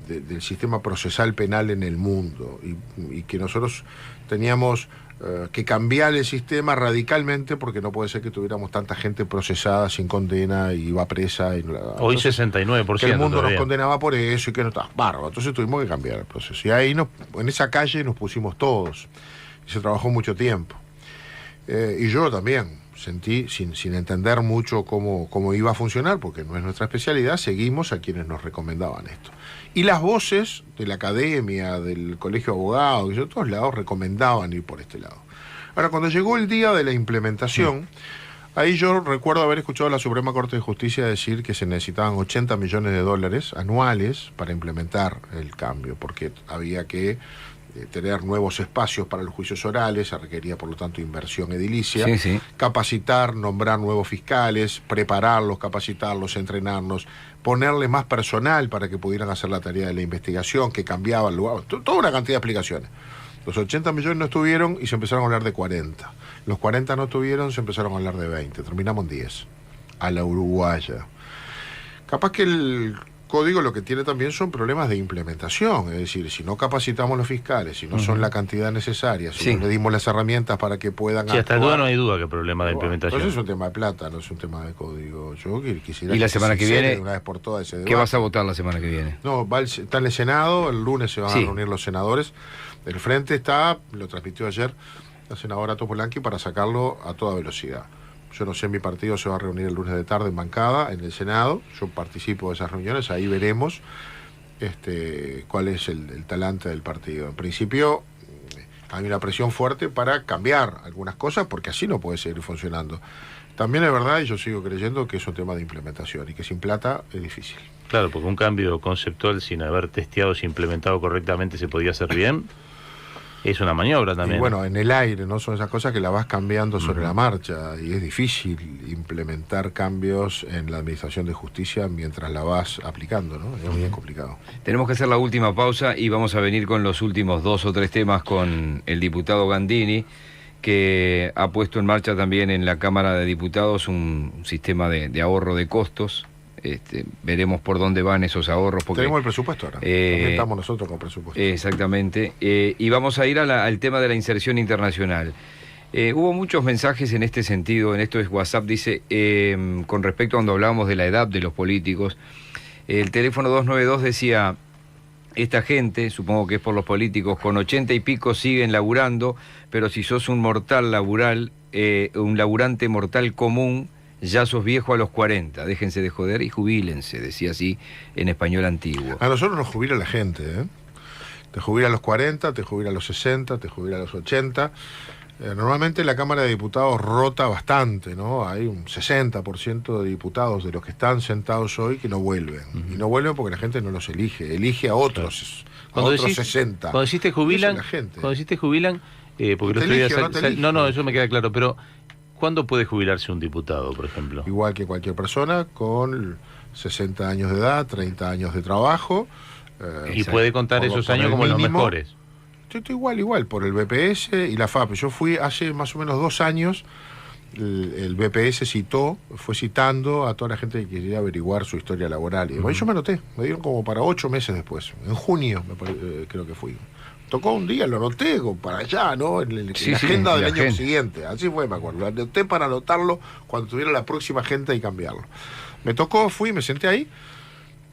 del sistema procesal penal en el mundo, y que nosotros teníamos que cambiar el sistema radicalmente, porque no puede ser que tuviéramos tanta gente procesada sin condena y va presa. Hoy 69%. Que el mundo todavía nos condenaba por eso y que no estaba bárbaro. Entonces tuvimos que cambiar el proceso. Y ahí en esa calle nos pusimos todos. Y se trabajó mucho tiempo. Y yo también sentí, sin entender mucho cómo iba a funcionar, porque no es nuestra especialidad, seguimos a quienes nos recomendaban esto. Y las voces de la academia, del colegio de abogados, y de todos lados recomendaban ir por este lado. Ahora, cuando llegó el día de la implementación, ahí yo recuerdo haber escuchado a la Suprema Corte de Justicia decir que se necesitaban 80 millones de dólares anuales para implementar el cambio, porque había que tener nuevos espacios para los juicios orales, se requería por lo tanto inversión edilicia, capacitar, nombrar nuevos fiscales, prepararlos, capacitarlos, entrenarnos, ponerle más personal para que pudieran hacer la tarea de la investigación, que cambiaba el lugar, toda una cantidad de explicaciones. Los 80 millones no estuvieron y se empezaron a hablar de 40. Los 40 no estuvieron, se empezaron a hablar de 20. Terminamos en 10. A la uruguaya. Capaz que el código lo que tiene también son problemas de implementación, es decir, si no capacitamos a los fiscales, si no son la cantidad necesaria, si no le dimos las herramientas para que puedan actuar. Hasta duda no hay duda que problema de implementación. Entonces es un tema de plata, no es un tema de código. Yo quisiera... ¿Y la semana que viene? Una vez por todas ese debate. ¿Qué vas a votar la semana que viene? No, está en el Senado, el lunes se van a reunir los senadores. El Frente lo transmitió ayer la senadora Topolanqui para sacarlo a toda velocidad. Yo no sé, mi partido se va a reunir el lunes de tarde en bancada, en el Senado. Yo participo de esas reuniones, ahí veremos cuál es el talante del partido. En principio, hay una presión fuerte para cambiar algunas cosas, porque así no puede seguir funcionando. También es verdad, y yo sigo creyendo, que es un tema de implementación, y que sin plata es difícil. Claro, porque un cambio conceptual sin haber testeado si implementado correctamente se podía hacer bien. Es una maniobra también. Y bueno, en el aire, ¿no? Son esas cosas que la vas cambiando sobre la marcha y es difícil implementar cambios en la administración de justicia mientras la vas aplicando, ¿no? Es bien complicado. Tenemos que hacer la última pausa y vamos a venir con los últimos 2 o 3 temas con el diputado Gandini, que ha puesto en marcha también en la Cámara de Diputados un sistema de ahorro de costos. Veremos por dónde van esos ahorros. Porque, tenemos el presupuesto ahora. También estamos nosotros con presupuesto. Exactamente. Y vamos a ir al tema de la inserción internacional. Hubo muchos mensajes en este sentido, en esto es WhatsApp, dice, con respecto a cuando hablábamos de la edad de los políticos, el teléfono 292 decía, esta gente, supongo que es por los políticos, con 80 y pico siguen laburando, pero si sos un mortal labural, un laburante mortal común, ya sos viejo a los 40, déjense de joder y jubílense, decía así en español antiguo. A nosotros nos jubila la gente, ¿eh? Te jubila a los 40, te jubila a los 60, te jubila a los 80. Normalmente la Cámara de Diputados rota bastante, ¿no? Hay un 60% de diputados de los que están sentados hoy que no vuelven. Y no vuelven porque la gente no los elige a otros, claro. A otros 60. Cuando decís te jubilan, porque los elige, no, eso me queda claro, pero ¿cuándo puede jubilarse un diputado, por ejemplo? Igual que cualquier persona con 60 años de edad, 30 años de trabajo. Y puede contar esos años como los mejores. Estoy igual, por el BPS y la FAP. Yo fui hace más o menos 2 años, el BPS fue citando a toda la gente que quería averiguar su historia laboral. Y yo me anoté, me dieron como para 8 meses después, en junio creo que fui. Tocó un día, lo anoté para allá, ¿no? En la agenda del año siguiente. Así fue, me acuerdo. Lo anoté para anotarlo cuando tuviera la próxima agenda y cambiarlo. Me tocó, fui, me senté ahí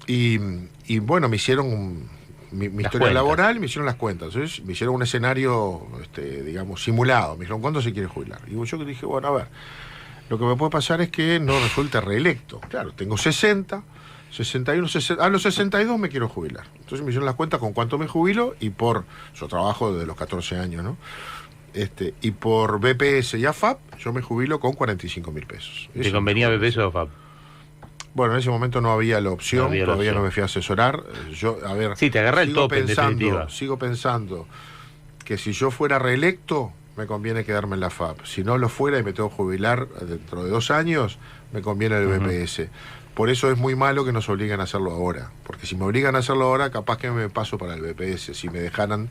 y bueno, me hicieron mi historia laboral, me hicieron las cuentas. Entonces, me hicieron un escenario, digamos, simulado. Me dijeron, ¿cuándo se quiere jubilar? Y yo dije, bueno, a ver, lo que me puede pasar es que no resulte reelecto. Claro, tengo 60... 61, 60, a los 62 me quiero jubilar. Entonces me hicieron las cuentas con cuánto me jubilo y por su trabajo desde los 14 años, ¿no? Y por BPS y AFAP yo me jubilo con 45.000 pesos. ¿Te convenía BPS o AFAP? Bueno, en ese momento no había la opción, todavía no me fui a asesorar. Sí, te agarra el tope, en definitiva. Sigo pensando que si yo fuera reelecto, me conviene quedarme en la FAP. Si no lo fuera y me tengo que jubilar dentro de 2 años, me conviene el BPS. Por eso es muy malo que nos obliguen a hacerlo ahora. Porque si me obligan a hacerlo ahora, capaz que me paso para el BPS. Si me dejaran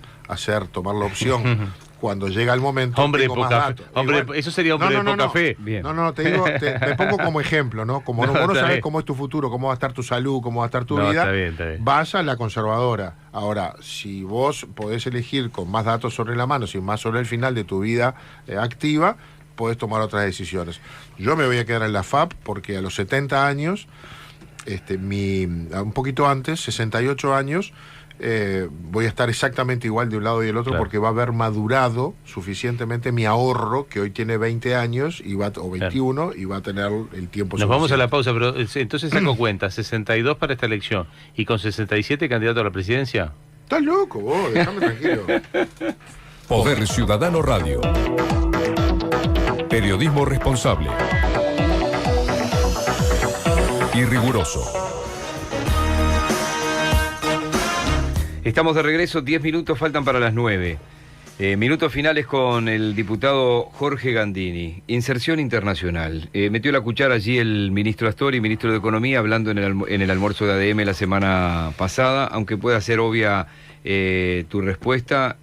tomar la opción cuando llega el momento, tengo más datos. Hombre, eso sería hombre de poca fe. Bien. No, te digo, me pongo como ejemplo, ¿no? Como vos no sabés cómo es tu futuro, cómo va a estar tu salud, cómo va a estar tu vida, está bien. vas a la conservadora. Ahora, si vos podés elegir con más datos sobre la mano, sin más sobre el final de tu vida activa, podés tomar otras decisiones. Yo me voy a quedar en la FAP porque a los 70 años, un poquito antes, 68 años, voy a estar exactamente igual de un lado y del otro, claro, porque va a haber madurado suficientemente mi ahorro, que hoy tiene 20 años o 21, claro, y va a tener el tiempo suficiente. Nos vamos a la pausa, pero entonces saco cuenta, 62 para esta elección y con 67 candidato a la presidencia. Estás loco vos, déjame tranquilo. Poder Ciudadano Radio. Periodismo responsable y riguroso. Estamos de regreso, 10 minutos faltan para las 9. Minutos finales con el diputado Jorge Gandini. Inserción internacional. Metió la cuchara allí el ministro Astori, ministro de Economía, hablando en el almuerzo de ADM la semana pasada, aunque pueda ser obvia tu respuesta.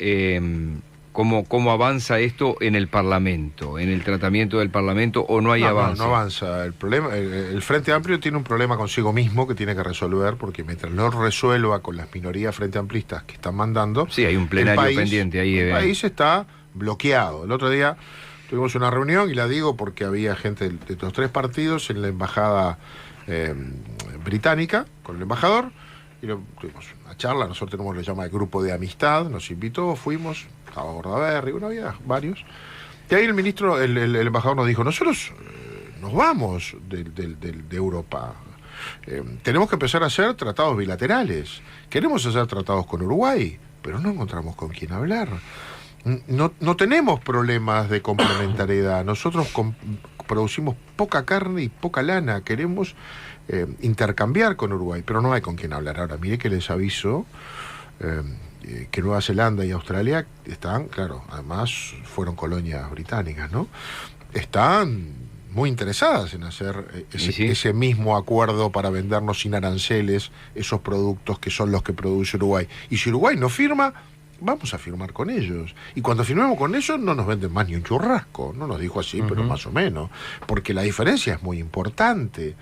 ¿Cómo avanza esto en el Parlamento, en el tratamiento del Parlamento, o no hay avance? No avanza. El problema, el Frente Amplio tiene un problema consigo mismo que tiene que resolver, porque mientras no resuelva con las minorías frente amplistas que están mandando... Sí, hay un plenario pendiente ahí. El país está bloqueado. El otro día tuvimos una reunión, y la digo porque había gente de los 3 partidos en la embajada británica, con el embajador, y tuvimos una charla. Nosotros tenemos lo que se llama el grupo de amistad, nos invitó, fuimos... Estaba Bordaberry, bueno, había varios. Y ahí el embajador nos dijo, nosotros nos vamos de Europa. Tenemos que empezar a hacer tratados bilaterales. Queremos hacer tratados con Uruguay, pero no encontramos con quién hablar. No tenemos problemas de complementariedad. Nosotros producimos poca carne y poca lana. Queremos intercambiar con Uruguay, pero no hay con quién hablar. Ahora, mire que les aviso... que Nueva Zelanda y Australia están, claro, además fueron colonias británicas, ¿no? Están muy interesadas en hacer ese mismo acuerdo para vendernos sin aranceles esos productos que son los que produce Uruguay. Y si Uruguay no firma, vamos a firmar con ellos. Y cuando firmemos con ellos no nos venden más ni un churrasco. No nos dijo así, pero más o menos. Porque la diferencia es muy importante.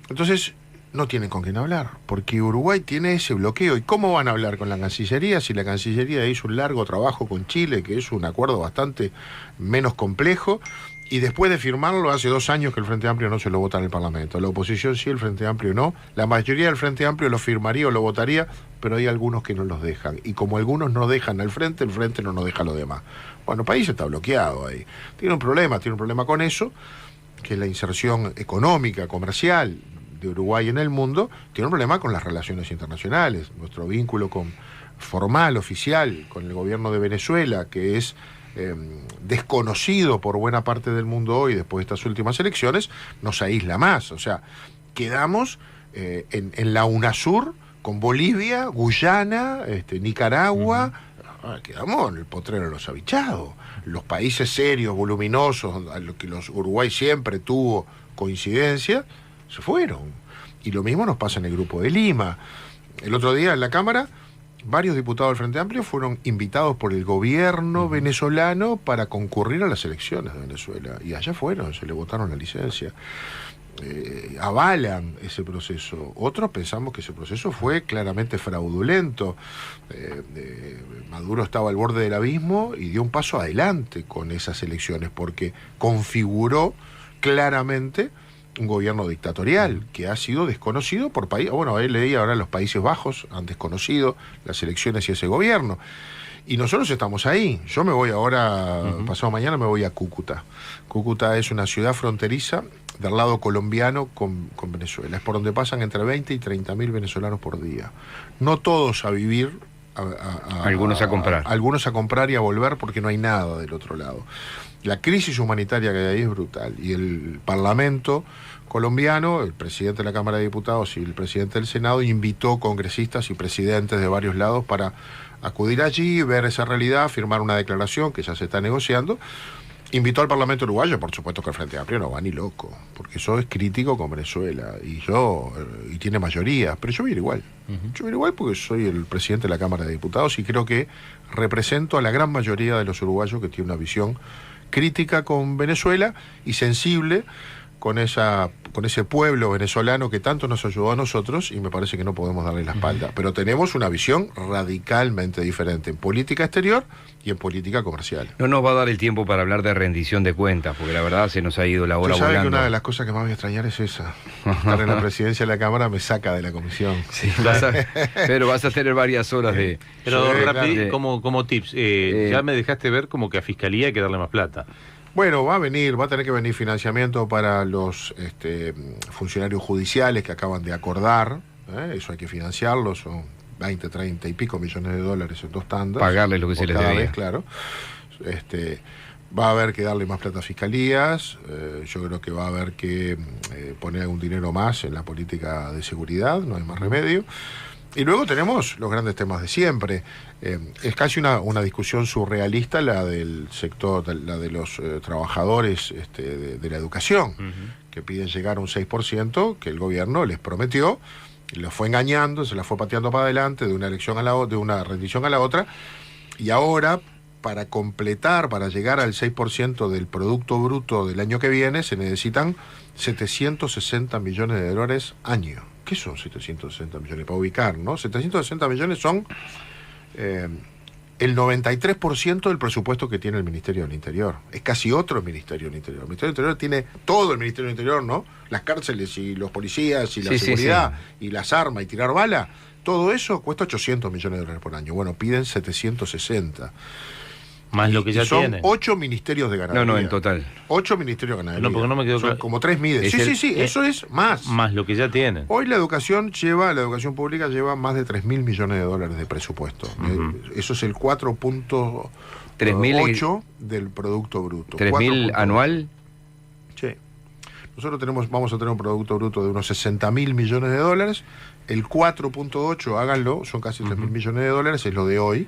Entonces, no tienen con quién hablar, porque Uruguay tiene ese bloqueo. ¿Y cómo van a hablar con la Cancillería si la Cancillería hizo un largo trabajo con Chile, que es un acuerdo bastante menos complejo? Y después de firmarlo, hace 2 años que el Frente Amplio no se lo vota en el Parlamento. La oposición sí, el Frente Amplio no. La mayoría del Frente Amplio lo firmaría o lo votaría, pero hay algunos que no los dejan. Y como algunos no dejan al Frente, el Frente no nos deja a los demás. Bueno, el país está bloqueado ahí. Tiene un problema con eso, que es la inserción económica, comercial de Uruguay en el mundo. Tiene un problema con las relaciones internacionales. Nuestro vínculo formal, oficial, con el gobierno de Venezuela, que es desconocido por buena parte del mundo hoy después de estas últimas elecciones, nos aísla más. O sea, quedamos en la UNASUR con Bolivia, Guyana, Nicaragua, quedamos en el potrero de los abichados. Los países serios, voluminosos, a los que Uruguay siempre tuvo coincidencia, se fueron. Y lo mismo nos pasa en el Grupo de Lima. El otro día en la Cámara, varios diputados del Frente Amplio fueron invitados por el gobierno venezolano para concurrir a las elecciones de Venezuela. Y allá fueron, se le votaron la licencia. Avalan ese proceso. Otros pensamos que ese proceso fue claramente fraudulento. Maduro estaba al borde del abismo y dio un paso adelante con esas elecciones, porque configuró claramente un gobierno dictatorial que ha sido desconocido por países. Bueno, leí ahora los Países Bajos han desconocido las elecciones y ese gobierno. Y nosotros estamos ahí. Yo me voy ahora, pasado mañana me voy a Cúcuta. Cúcuta es una ciudad fronteriza del lado colombiano con Venezuela. Es por donde pasan entre 20 y 30.000 venezolanos por día. No todos a vivir, algunos a comprar. Algunos a comprar y a volver, porque no hay nada del otro lado. La crisis humanitaria que hay ahí es brutal. Y el Parlamento colombiano, el presidente de la Cámara de Diputados y el presidente del Senado invitó congresistas y presidentes de varios lados para acudir allí, ver esa realidad, firmar una declaración que ya se está negociando. Invitó al Parlamento uruguayo, por supuesto que el Frente Amplio no va ni loco, porque eso es crítico con Venezuela, y tiene mayoría, pero yo voy a ir igual. Yo voy a ir igual porque soy el presidente de la Cámara de Diputados y creo que represento a la gran mayoría de los uruguayos que tiene una visión crítica con Venezuela y sensible con ese pueblo venezolano que tanto nos ayudó a nosotros, y me parece que no podemos darle la espalda. Pero tenemos una visión radicalmente diferente en política exterior y en política comercial. No nos va a dar el tiempo para hablar de rendición de cuentas, porque la verdad se nos ha ido la hora volando. Tú sabes que una de las cosas que más voy a extrañar es esa. Estar en la presidencia de la Cámara me saca de la comisión. Sí, pero vas a tener varias horas de... Pero rápido, como tips, ya me dejaste ver como que a Fiscalía hay que darle más plata. Bueno, va a tener que venir financiamiento para los funcionarios judiciales que acaban de acordar, eso hay que financiarlo, son 20, 30 y pico millones de dólares en 2 tandas. Pagarles lo que se les debía. Vez, claro. Va a haber que darle más plata a fiscalías, yo creo que va a haber que poner algún dinero más en la política de seguridad, no hay más remedio. Y luego tenemos los grandes temas de siempre. Es casi una discusión surrealista la del sector, la de los trabajadores de la educación, que piden llegar a un 6%, que el gobierno les prometió, los fue engañando, se la fue pateando para adelante de una elección a de una rendición a la otra, y ahora, para completar, para llegar al 6% del Producto Bruto del año que viene, se necesitan 760 millones de dólares año. ¿Qué son 760 millones? Para ubicar, ¿no? 760 millones son el 93% del presupuesto que tiene el Ministerio del Interior. Es casi otro Ministerio del Interior. El Ministerio del Interior tiene todo el Ministerio del Interior, ¿no? Las cárceles y los policías y la seguridad y las armas y tirar bala. Todo eso cuesta 800 millones de dólares por año. Bueno, piden 760. Más lo que ya son tienen. 8 ministerios de ganadería. No, en total. 8 ministerios de ganadería. No, porque no me quedó claro. Como 3 mides. Sí, eso es más. Más lo que ya tienen. Hoy la educación pública lleva más de 3.000 millones de dólares de presupuesto. Eso es el 4.8 del Producto Bruto. ¿3.000 anual? Sí. Nosotros vamos a tener un Producto Bruto de unos 60.000 millones de dólares. El 4.8, háganlo, son casi 3.000 millones de dólares, es lo de hoy.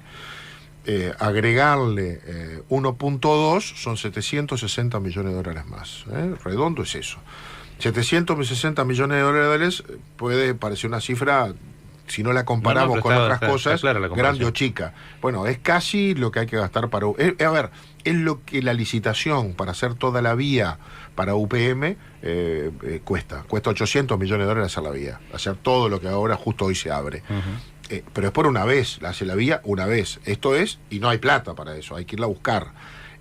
Agregarle 1.2 son 760 millones de dólares más. Redondo es eso. 760 millones de dólares puede parecer una cifra, si no la comparamos con otras cosas, grande o chica. Bueno, es casi lo que hay que gastar para... a ver, es lo que la licitación para hacer toda la vía para UPM cuesta. Cuesta 800 millones de dólares hacer la vía. Hacer todo lo que ahora justo hoy se abre. Pero es por una vez, hace la vía una vez. Esto es, y no hay plata para eso, hay que irla a buscar.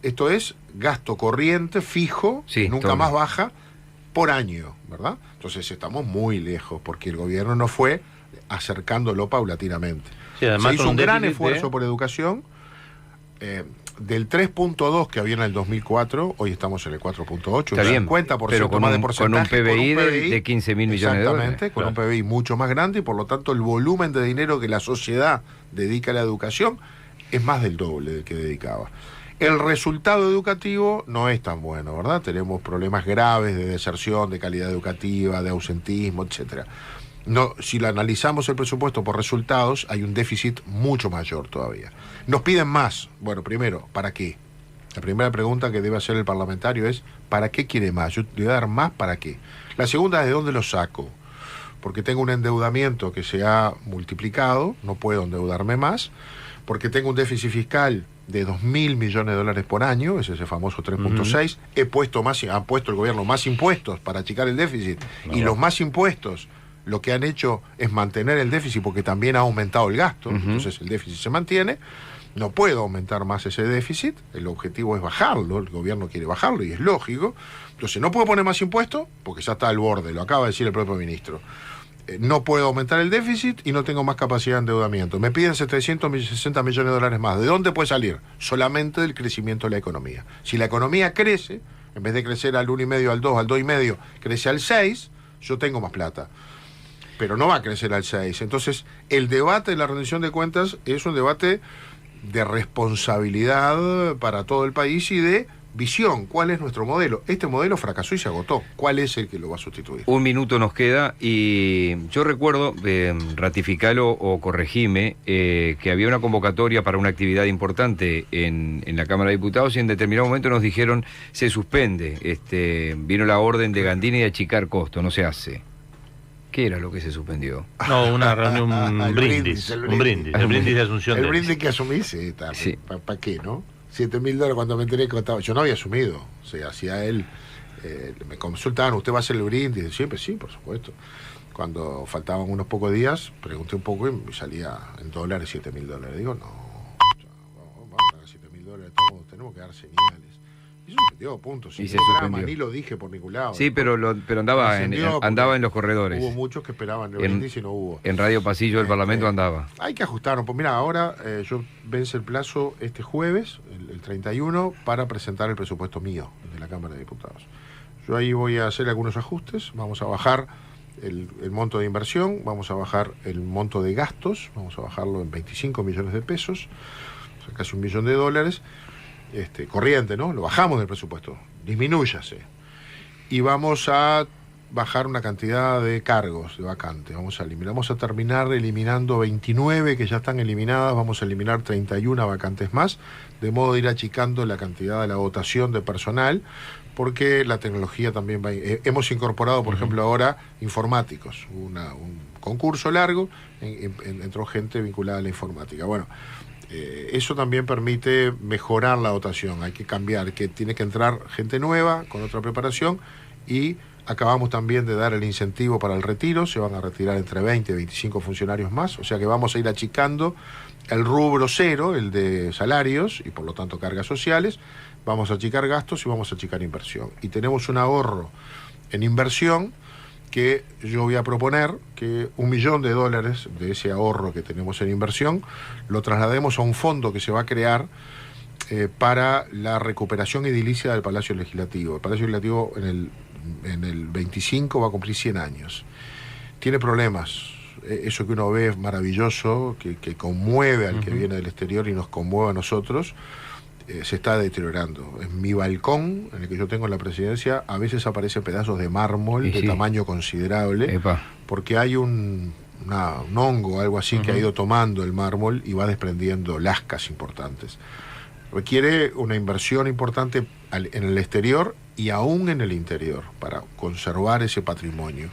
Esto es gasto corriente, fijo, sí, nunca todo. más baja, por año, ¿verdad? Entonces estamos muy lejos, porque el gobierno no fue acercándolo paulatinamente. Sí, además se hizo un gran déficit esfuerzo por educación. Del 3.2 que había en el 2004, hoy estamos en el 4.8, Está bien, 50% pero con más de un porcentaje. PBI de 15.000 millones de dólares. Exactamente, con un PBI mucho más grande, y por lo tanto el volumen de dinero que la sociedad dedica a la educación es más del doble del que dedicaba. El resultado educativo no es tan bueno, ¿verdad? Tenemos problemas graves de deserción, de calidad educativa, de ausentismo, etcétera. No, si lo analizamos el presupuesto por resultados, hay un déficit mucho mayor todavía. Nos piden más. Bueno, primero, ¿para qué? La primera pregunta que debe hacer el parlamentario es, ¿para qué quiere más? Yo le voy a dar más, ¿para qué? La segunda es, ¿de dónde lo saco? Porque tengo un endeudamiento que se ha multiplicado, no puedo endeudarme más, porque tengo un déficit fiscal de 2.000 millones de dólares por año, es ese famoso 3.6, ha puesto el gobierno más impuestos para achicar el déficit, y los más impuestos lo que han hecho es mantener el déficit porque también ha aumentado el gasto, entonces el déficit se mantiene. No puedo aumentar más ese déficit, el objetivo es bajarlo, el gobierno quiere bajarlo y es lógico. Entonces no puedo poner más impuestos porque ya está al borde, lo acaba de decir el propio ministro. No puedo aumentar el déficit y no tengo más capacidad de endeudamiento. Me piden 760 millones de dólares más. ¿De dónde puede salir? Solamente del crecimiento de la economía. Si la economía crece, en vez de crecer al 1,5, al 2, al 2,5, crece al 6, yo tengo más plata. Pero no va a crecer al 6. Entonces, el debate de la rendición de cuentas es un debate de responsabilidad para todo el país y de visión. ¿Cuál es nuestro modelo? Este modelo fracasó y se agotó. ¿Cuál es el que lo va a sustituir? Un minuto nos queda y yo recuerdo, ratificalo o corregime, que había una convocatoria para una actividad importante en la Cámara de Diputados y en determinado momento nos dijeron se suspende. Vino la orden de Gandini de achicar costo, no se hace. ¿Qué era lo que se suspendió? No, una reunión, un brindis de Asunción. El brindis que asumí, sí. ¿Para qué, no? 7.000 dólares cuando me enteré que costaba. Yo no había asumido. O sea, hacía él. Me consultaban, ¿usted va a hacer el brindis? Siempre, sí, por supuesto. Cuando faltaban unos pocos días, pregunté un poco y me salía en dólares 7.000 dólares. Digo, no, vamos a pagar 7.000 dólares, tenemos que dar señales. Y se suspendió, punto. Y se suspendió. Ni lo dije por ningún lado. Sí, pero andaba en los corredores. Hubo muchos que esperaban el brindis y no hubo. En Radio Pasillo del Parlamento andaba. Hay que ajustar. Pues mira, ahora yo vence el plazo este jueves, el 31, para presentar el presupuesto mío de la Cámara de Diputados. Yo ahí voy a hacer algunos ajustes. Vamos a bajar el monto de inversión, vamos a bajar el monto de gastos, vamos a bajarlo en 25 millones de pesos, o sea, casi $1 millón. Corriente, ¿no? Lo bajamos del presupuesto, disminúyase. Y vamos a bajar una cantidad de cargos, de vacantes. Vamos a terminar eliminando 29 que ya están eliminadas, vamos a eliminar 31 vacantes más, de modo de ir achicando la cantidad de la dotación de personal, porque la tecnología también va... hemos incorporado, por ejemplo, ahora informáticos, un concurso largo, entró gente vinculada a la informática. Bueno, eso también permite mejorar la dotación. Hay que cambiar, que tiene que entrar gente nueva con otra preparación, y acabamos también de dar el incentivo para el retiro. Se van a retirar entre 20 y 25 funcionarios más, o sea que vamos a ir achicando el rubro cero, el de salarios y por lo tanto cargas sociales. Vamos a achicar gastos y vamos a achicar inversión, y tenemos un ahorro en inversión que yo voy a proponer que $1 millón de ese ahorro que tenemos en inversión lo traslademos a un fondo que se va a crear para la recuperación edilicia del Palacio Legislativo. El Palacio Legislativo en el 25 va a cumplir 100 años. Tiene problemas. Eso que uno ve es maravilloso, que conmueve al que viene del exterior y nos conmueve a nosotros. se está deteriorando. En mi balcón, en el que yo tengo en la presidencia, a veces aparecen pedazos de mármol de tamaño considerable, porque hay un hongo o algo así que ha ido tomando el mármol y va desprendiendo lascas importantes. Requiere una inversión importante en el exterior y aún en el interior para conservar ese patrimonio.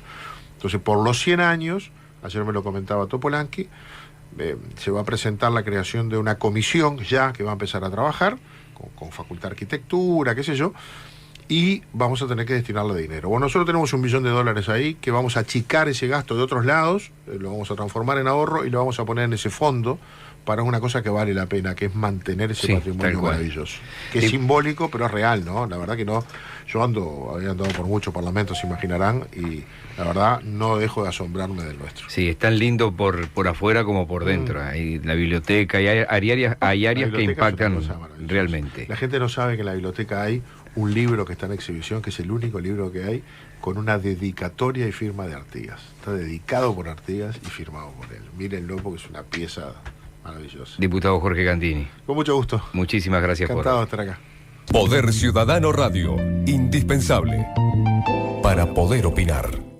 Entonces, por los 100 años, ayer me lo comentaba Topolanqui, se va a presentar la creación de una comisión ya que va a empezar a trabajar con Facultad de Arquitectura, qué sé yo, y vamos a tener que destinarle dinero. Bueno, nosotros tenemos $1 millón ahí, que vamos a achicar ese gasto de otros lados, lo vamos a transformar en ahorro y lo vamos a poner en ese fondo para una cosa que vale la pena, que es mantener ese patrimonio maravilloso. Que es simbólico, pero es real, ¿no? La verdad que no. Yo había andado por muchos parlamentos, se imaginarán, y la verdad no dejo de asombrarme del nuestro. Sí, es tan lindo por afuera como por dentro. Hay la biblioteca, hay áreas que impactan realmente. La gente no sabe que en la biblioteca hay un libro que está en exhibición, que es el único libro que hay, con una dedicatoria y firma de Artigas. Está dedicado por Artigas y firmado por él. Mírenlo porque es una pieza maravillosa. Diputado Jorge Cantini. Con mucho gusto. Muchísimas gracias. Encantado de estar acá. Poder Ciudadano Radio, indispensable para poder opinar.